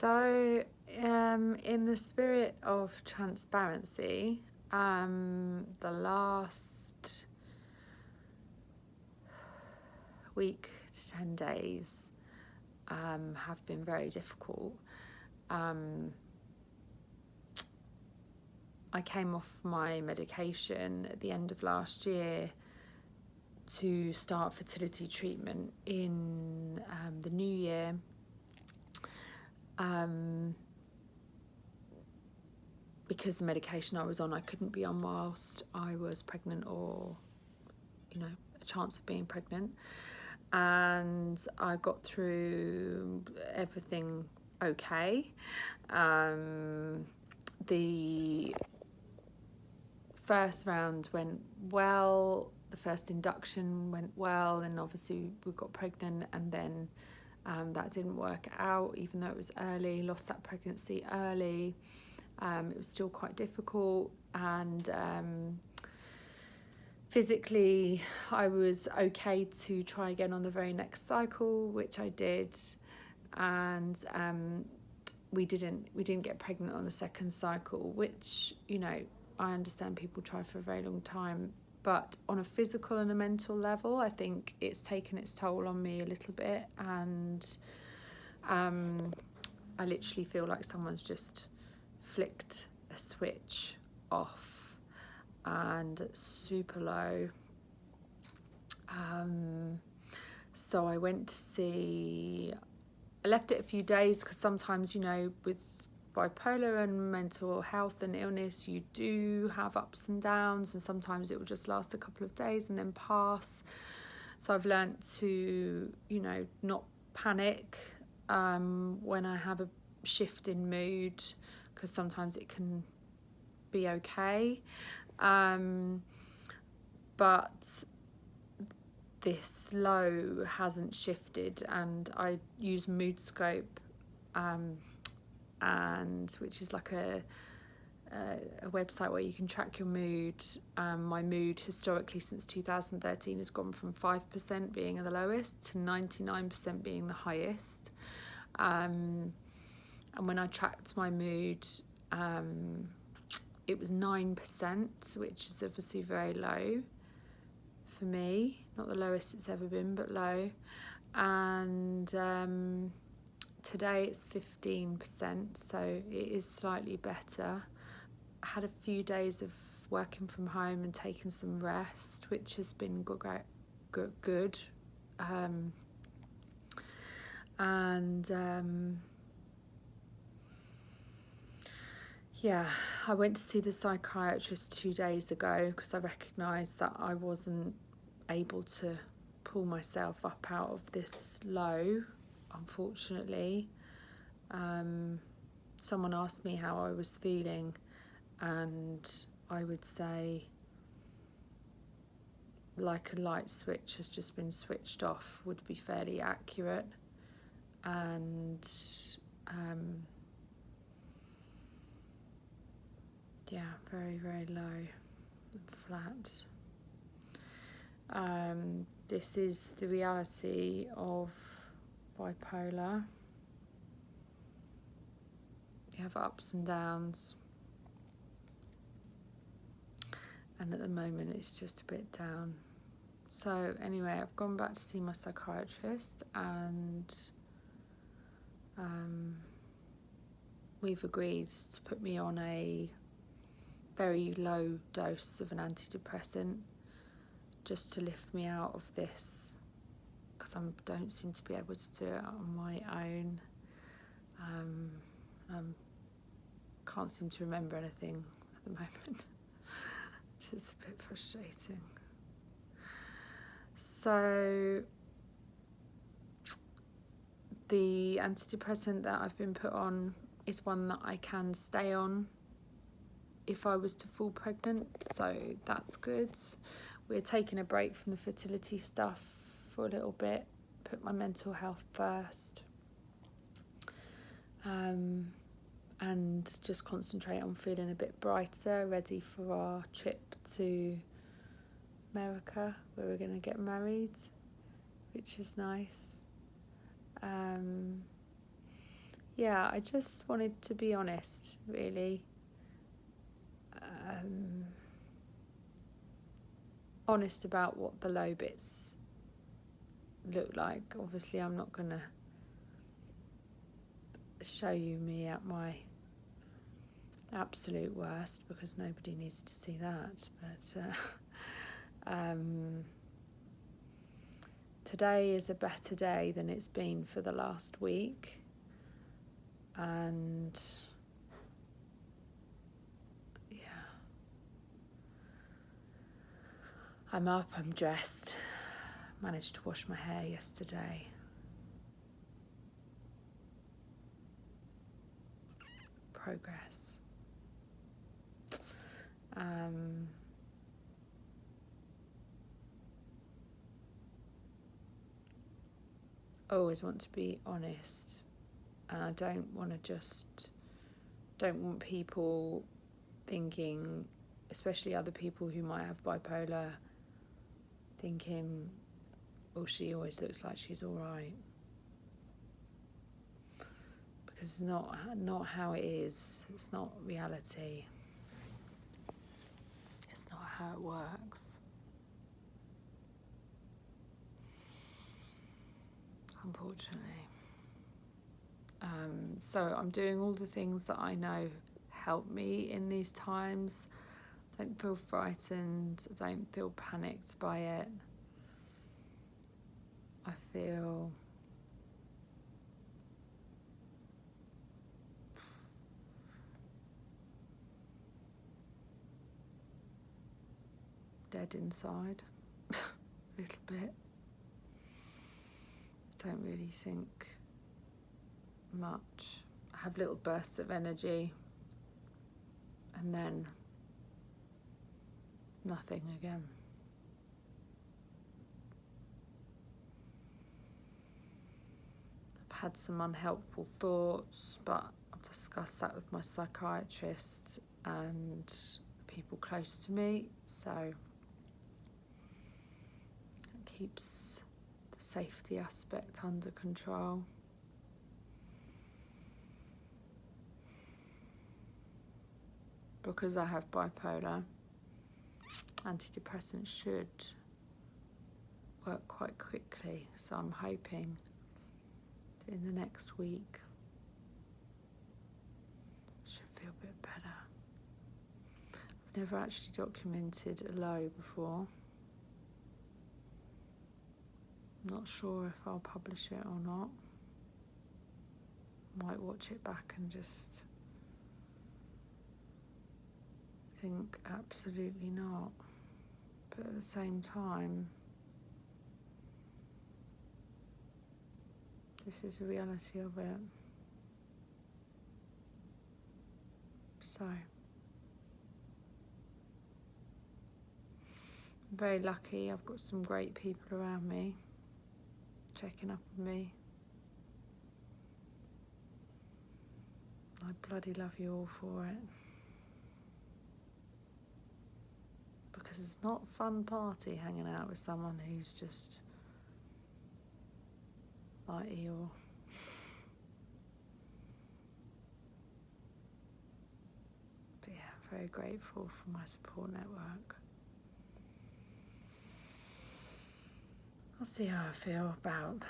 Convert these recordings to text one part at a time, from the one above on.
So, in the spirit of transparency, the last week to 10 days have been very difficult. I came off my medication at the end of last year to start fertility treatment in the new year. Because the medication I was on, I couldn't be on whilst I was pregnant or, a chance of being pregnant. And I got through everything okay. The first round went well, the first induction went well, and obviously we got pregnant, and then that didn't work out, even though it was early, lost that pregnancy early. It was still quite difficult, and physically I was okay to try again on the very next cycle, which I did, and we didn't get pregnant on the second cycle, which, I understand people try for a very long time, but on a physical and a mental level, I think it's taken its toll on me a little bit, and I literally feel like someone's just flicked a switch off and super low. So I went to see, I left it a few days because sometimes, with bipolar and mental health and illness, you do have ups and downs, and sometimes it will just last a couple of days and then pass. So I've learnt to, not panic when I have a shift in mood, because sometimes it can be okay. But this low hasn't shifted, and I use Mood Scope, and which is like a website where you can track your mood. My mood historically since 2013 has gone from 5% being the lowest to 99% being the highest. And when I tracked my mood, it was 9%, which is obviously very low for me. Not the lowest it's ever been, but low. And today it's 15%, so it is slightly better. I had a few days of working from home and taking some rest, which has been good. Yeah, I went to see the psychiatrist 2 days ago because I recognised that I wasn't able to pull myself up out of this low, unfortunately. Someone asked me how I was feeling, and I would say like a light switch has just been switched off would be fairly accurate. And very, very low and flat. This is the reality of bipolar. You have ups and downs, and at the moment it's just a bit down. So anyway, I've gone back to see my psychiatrist, and we've agreed to put me on a very low dose of an antidepressant just to lift me out of this, because I don't seem to be able to do it on my own. Can't seem to remember anything at the moment, which is a bit frustrating. So the antidepressant that I've been put on is one that I can stay on if I was to fall pregnant, so that's good. We're taking a break from the fertility stuff for a little bit, put my mental health first, and just concentrate on feeling a bit brighter, ready for our trip to America, where we're going to get married, which is nice. yeah, I just wanted to be honest, really. Honest about what the low bits look like. Obviously, I'm not going to show you me at my absolute worst, because nobody needs to see that. But today is a better day than it's been for the last week, and yeah, I'm up, I'm dressed, managed to wash my hair yesterday. Progress. I always want to be honest, and I don't want people thinking, especially other people who might have bipolar, thinking, well, she always looks like she's all right, because it's not how it is. It's not reality. It's not how it works, unfortunately. So I'm doing all the things that I know help me in these times. I don't feel frightened. I don't feel panicked by it. I feel dead inside a little bit. Don't really think much. I have little bursts of energy and then nothing again. I've had some unhelpful thoughts, but I've discussed that with my psychiatrist and people close to me, so it keeps the safety aspect under control. Because I have bipolar, antidepressants should work quite quickly, so I'm hoping that in the next week I should feel a bit better. I've never actually documented a low before. I'm not sure if I'll publish it or not. Might watch it back and just think absolutely not, but at the same time, this is the reality of it. So I'm very lucky. I've got some great people around me checking up on me. I bloody love you all for it. Because it's not a fun party hanging out with someone who's just like Eeyore. But yeah, I'm very grateful for my support network. I'll see how I feel about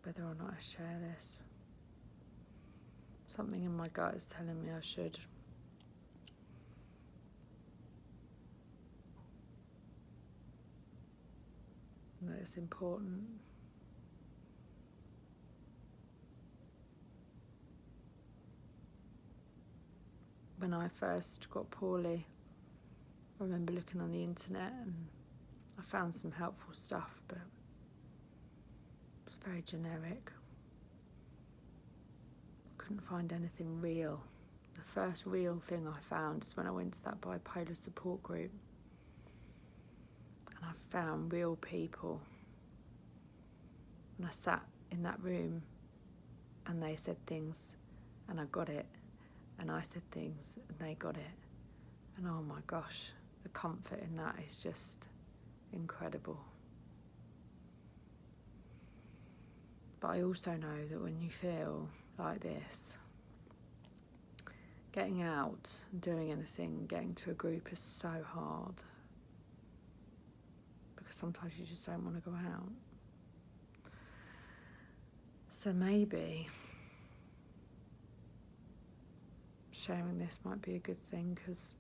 whether or not I share this. Something in my gut is telling me I should. That it's important. When I first got poorly, I remember looking on the internet and I found some helpful stuff, but it was very generic. I couldn't find anything real. The first real thing I found is when I went to that bipolar support group. And I found real people. And I sat in that room and they said things and I got it. And I said things and they got it. And oh my gosh, the comfort in that is just incredible. But I also know that when you feel like this, getting out and doing anything, getting to a group is so hard. Because sometimes you just don't want to go out. So maybe sharing this might be a good thing, because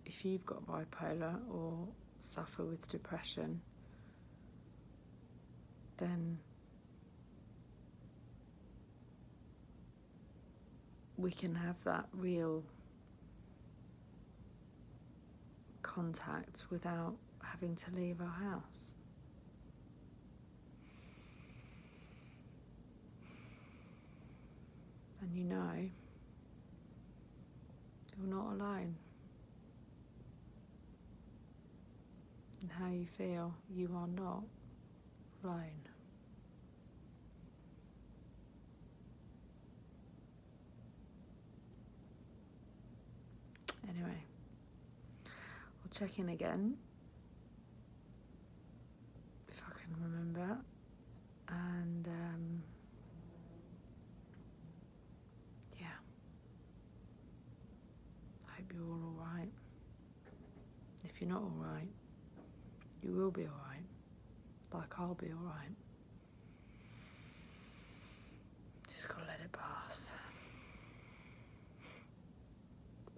if you've got bipolar or suffer with depression, then we can have that real contact without having to leave our house. And you know, you're not alone. And how you feel, you are not alone. Anyway, I'll check in again if I can remember, and yeah, I hope you're all alright. If you're not alright, you will be alright, like I'll be alright. Just gotta let it pass.